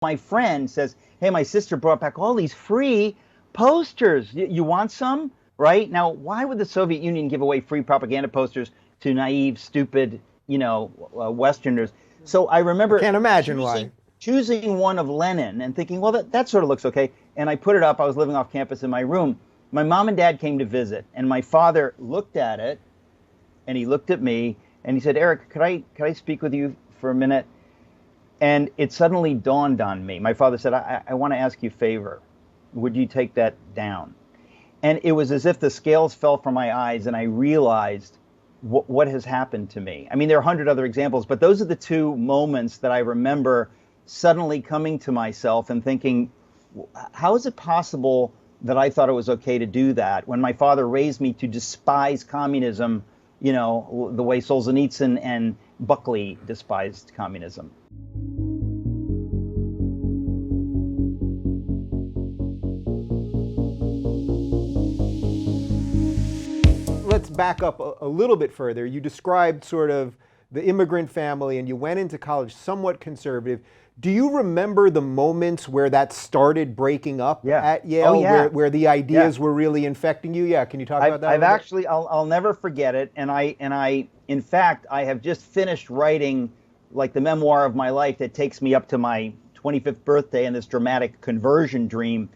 My friend says, hey, my sister brought back all these free posters. You want some? Right? Now, why would the Soviet Union give away free propaganda posters to naive, stupid, Westerners? So I I remember can't imagine choosing why. choosing one of Lenin and thinking, well, that sort of looks okay. And I put it up. I was living off campus in my room. My mom and dad came to visit, and my father looked at it, and he looked at me, and he said, Eric, could I speak with you for a minute? And it suddenly dawned on me. My father said, I want to ask you a favor. Would you take that down? And it was as if the scales fell from my eyes and I realized what has happened to me. I mean, there are 100 other examples, but those are the two moments that I remember suddenly coming to myself and thinking, how is it possible that I thought it was okay to do that when my father raised me to despise communism, the way Solzhenitsyn and Buckley despised communism? Let's back up a little bit further. You described sort of the immigrant family and you went into college somewhat conservative. Do you remember the moments where that started breaking up Yeah. at Yale, Oh, yeah. where the ideas were really infecting you? Yeah, can you talk about that? I've actually, I'll never forget it. In fact, I have just finished writing like the memoir of my life that takes me up to my 25th birthday and this dramatic conversion dream.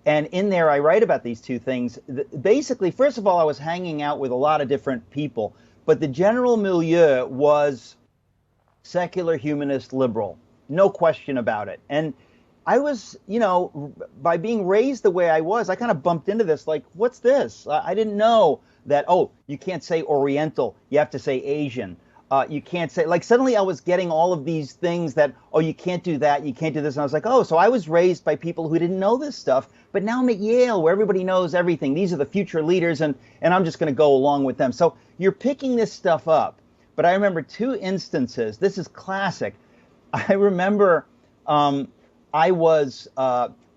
And in there, I write about these two things. Basically, first of all, I was hanging out with a lot of different people, but the general milieu was secular, humanist, liberal. No question about it. And I was, by being raised the way I was, I kind of bumped into this, like, what's this? I didn't know that, oh, you can't say Oriental, you have to say Asian. You can't say, like, suddenly I was getting all of these things that, oh, you can't do that, you can't do this. And I was like, oh, so I was raised by people who didn't know this stuff, but now I'm at Yale where everybody knows everything. These are the future leaders, and I'm just going to go along with them. So you're picking this stuff up. But I remember two instances. This is classic. I remember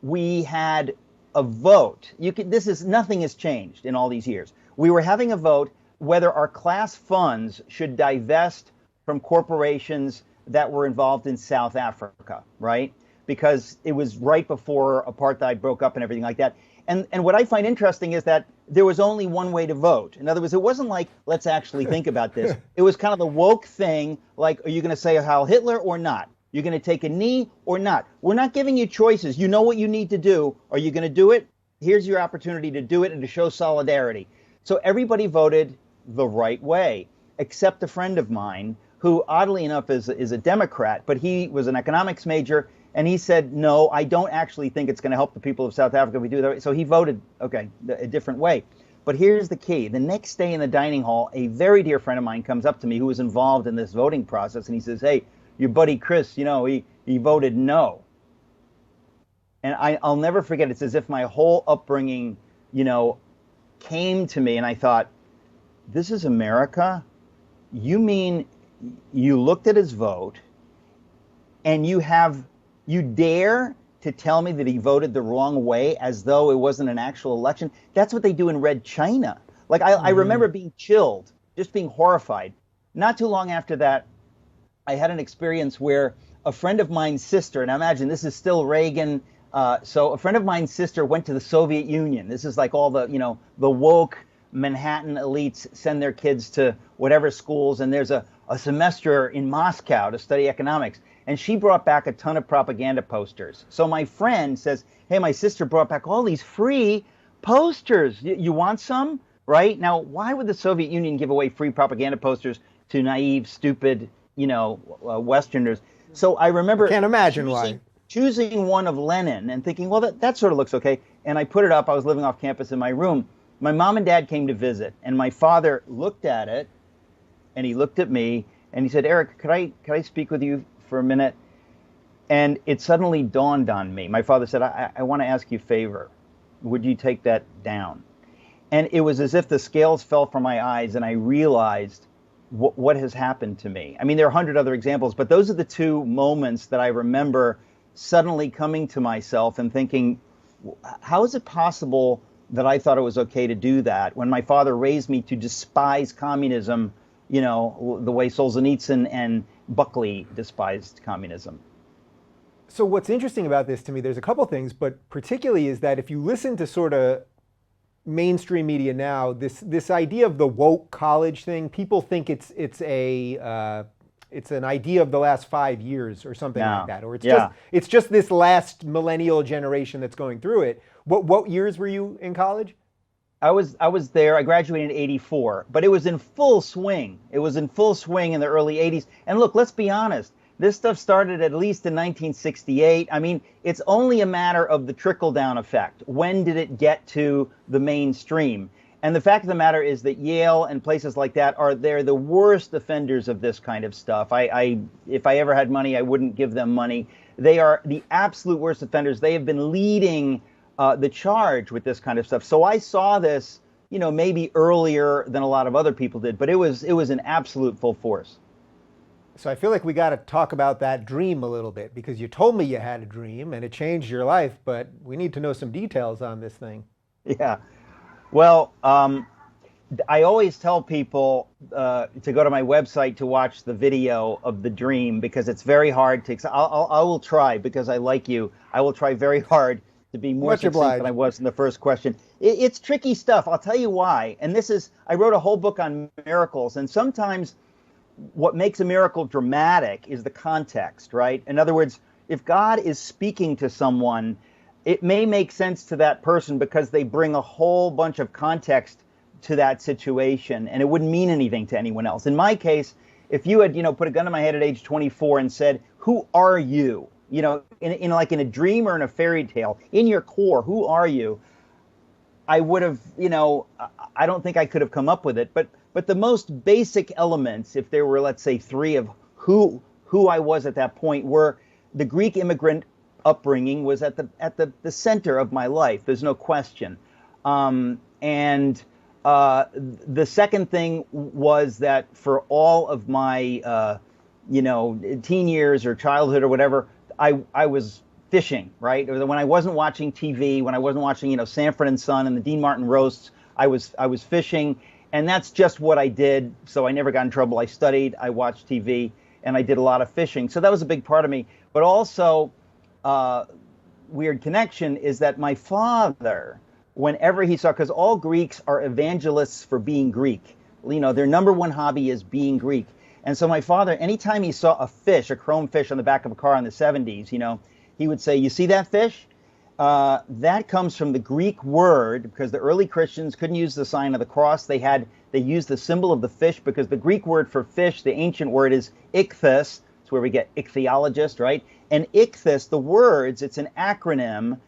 we had a vote. Nothing has changed in all these years. We were having a vote whether our class funds should divest from corporations that were involved in South Africa, right? Because it was right before apartheid broke up and everything like that. And what I find interesting is that there was only one way to vote. In other words, it wasn't like, let's actually think about this. It was kind of the woke thing, like, are you going to say Heil Hitler or not? You're going to take a knee or not? We're not giving you choices. You know what you need to do. Are you going to do it? Here's your opportunity to do it and to show solidarity. So everybody voted the right way, except a friend of mine who, oddly enough, is a Democrat, but he was an economics major, and he said, no, I don't actually think it's going to help the people of South Africa if we do that. So he voted, okay, a different way. But here's the key. The next day in the dining hall, a very dear friend of mine comes up to me who was involved in this voting process, and he says, hey, your buddy Chris, he voted no. And I'll never forget, it's as if my whole upbringing, came to me, and I thought, this is America? You mean you looked at his vote and you dare to tell me that he voted the wrong way as though it wasn't an actual election? That's what they do in Red China. Like, I remember being chilled, just being horrified. Not too long after that, I had an experience where a friend of mine's sister, and I imagine this is still Reagan, so a friend of mine's sister went to the Soviet Union. This is like all the, the woke Manhattan elites send their kids to whatever schools, and there's a semester in Moscow to study economics. And she brought back a ton of propaganda posters. So my friend says, hey, my sister brought back all these free posters. You want some? Right? Now, why would the Soviet Union give away free propaganda posters to naive, stupid, Westerners? So I remember I can't imagine why. Choosing one of Lenin and thinking, well, that sort of looks okay. And I put it up. I was living off campus in my room. My mom and dad came to visit, and my father looked at it, and he looked at me, and he said, Eric, could I speak with you for a minute? And it suddenly dawned on me. My father said, I want to ask you a favor. Would you take that down? And it was as if the scales fell from my eyes, and I realized what has happened to me. I mean, there are 100 other examples, but those are the two moments that I remember suddenly coming to myself and thinking, how is it possible that I thought it was okay to do that when my father raised me to despise communism, the way Solzhenitsyn and Buckley despised communism? So what's interesting about this to me, there's a couple things, but particularly is that if you listen to sort of mainstream media now, this idea of the woke college thing, people think it's an idea of the last 5 years or something like No. that, or Yeah. it's just this last millennial generation that's going through it. What years were you in college? I was there. I graduated in '84, but it was in full swing. It was in full swing in the early '80s. And look, let's be honest. This stuff started at least in 1968. I mean, it's only a matter of the trickle-down effect. When did it get to the mainstream? And the fact of the matter is that Yale and places like that they're the worst offenders of this kind of stuff. If I ever had money, I wouldn't give them money. They are the absolute worst offenders. They have been leading the charge with this kind of stuff. So I saw this, maybe earlier than a lot of other people did, but it was in absolute full force. So I feel like we got to talk about that dream a little bit, because you told me you had a dream and it changed your life, but we need to know some details on this thing. Yeah. Well, I always tell people to go to my website to watch the video of the dream, because it's very hard to. I will try, because I like you. I will try very hard to be more Much succinct obliged. than I was in the first question. It's tricky stuff. I'll tell you why. And I wrote a whole book on miracles, and sometimes what makes a miracle dramatic is the context, right? In other words, if God is speaking to someone, it may make sense to that person because they bring a whole bunch of context to that situation, and it wouldn't mean anything to anyone else. In my case, if you had, put a gun to my head at age 24 and said, "Who are you?" In like in a dream or in a fairy tale, in your core, who are you? I would have, I don't think I could have come up with it, but the most basic elements, if there were, let's say, three of who I was at that point, were the Greek immigrant upbringing was at the center of my life. There's no question. And the second thing was that for all of my, teen years or childhood or whatever, I was fishing, right? When I wasn't watching TV, when I wasn't watching, Sanford and Son and the Dean Martin roasts, I was fishing, and that's just what I did. So I never got in trouble. I studied, I watched TV, and I did a lot of fishing. So that was a big part of me. But also, weird connection is that my father, whenever he saw, because all Greeks are evangelists for being Greek, their number one hobby is being Greek. And so my father, anytime he saw a fish, a chrome fish on the back of a car in the 70s, he would say, "You see that fish? That comes from the Greek word," because the early Christians couldn't use the sign of the cross. They used the symbol of the fish, because the Greek word for fish, the ancient word, is ichthys. It's where we get ichthyologist, right? And ichthys, the words, it's an acronym,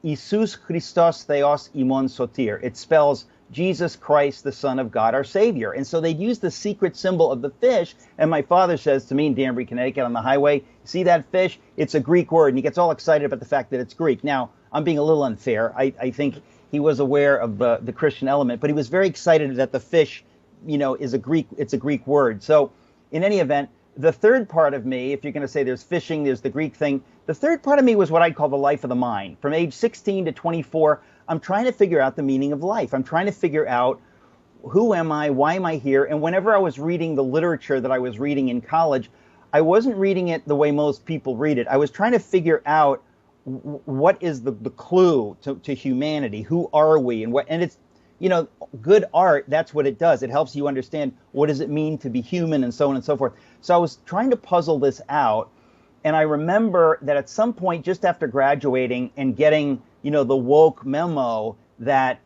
Isus Christos Theos Imon Sotir. It spells Jesus Christ, the Son of God, our Savior. And so they'd use the secret symbol of the fish. And my father says to me in Danbury, Connecticut, on the highway, "See that fish? It's a Greek word." And he gets all excited about the fact that it's Greek. Now, I'm being a little unfair. I think he was aware of the Christian element, but he was very excited that the fish, it's a Greek word. So in any event, the third part of me, if you're going to say there's fishing, there's the Greek thing, the third part of me was what I'd call the life of the mind. From age 16 to 24, I'm trying to figure out the meaning of life. I'm trying to figure out, who am I? Why am I here? And whenever I was reading the literature that I was reading in college, I wasn't reading it the way most people read it. I was trying to figure out what is the clue to humanity. Who are we? And it's, good art, that's what it does. It helps you understand what does it mean to be human, and so on and so forth. So I was trying to puzzle this out. And I remember that at some point, just after graduating and getting, the woke memo that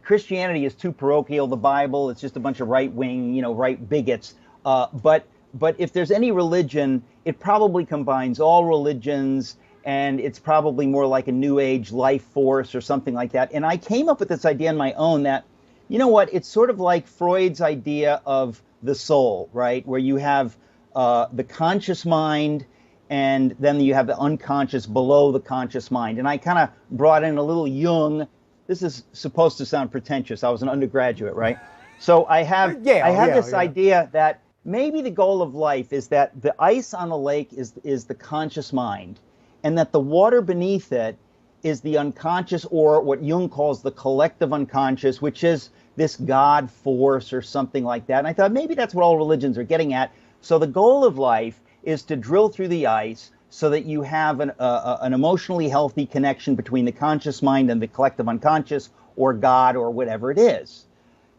Christianity is too parochial, the Bible, it's just a bunch of right-wing, right bigots. But if there's any religion, it probably combines all religions, and it's probably more like a new age life force or something like that. And I came up with this idea on my own that, it's sort of like Freud's idea of the soul, right? Where you have the conscious mind, and then you have the unconscious below the conscious mind. And I kind of brought in a little Jung. This is supposed to sound pretentious. I was an undergraduate, right? So I have this idea that maybe the goal of life is that the ice on the lake is the conscious mind, and that the water beneath it is the unconscious, or what Jung calls the collective unconscious, which is this God force or something like that. And I thought maybe that's what all religions are getting at. So the goal of life is to drill through the ice, so that you have an emotionally healthy connection between the conscious mind and the collective unconscious, or God, or whatever it is.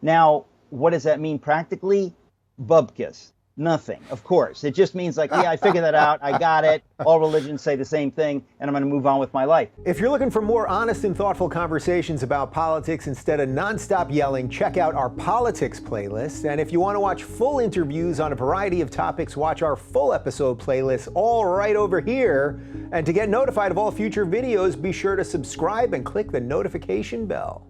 Now, what does that mean practically? Bubkis. Nothing, of course. It just means like, yeah, I figured that out. I got it. All religions say the same thing, and I'm going to move on with my life. If you're looking for more honest and thoughtful conversations about politics instead of nonstop yelling, check out our politics playlist. And if you want to watch full interviews on a variety of topics, watch our full episode playlist, all right over here. And to get notified of all future videos, be sure to subscribe and click the notification bell.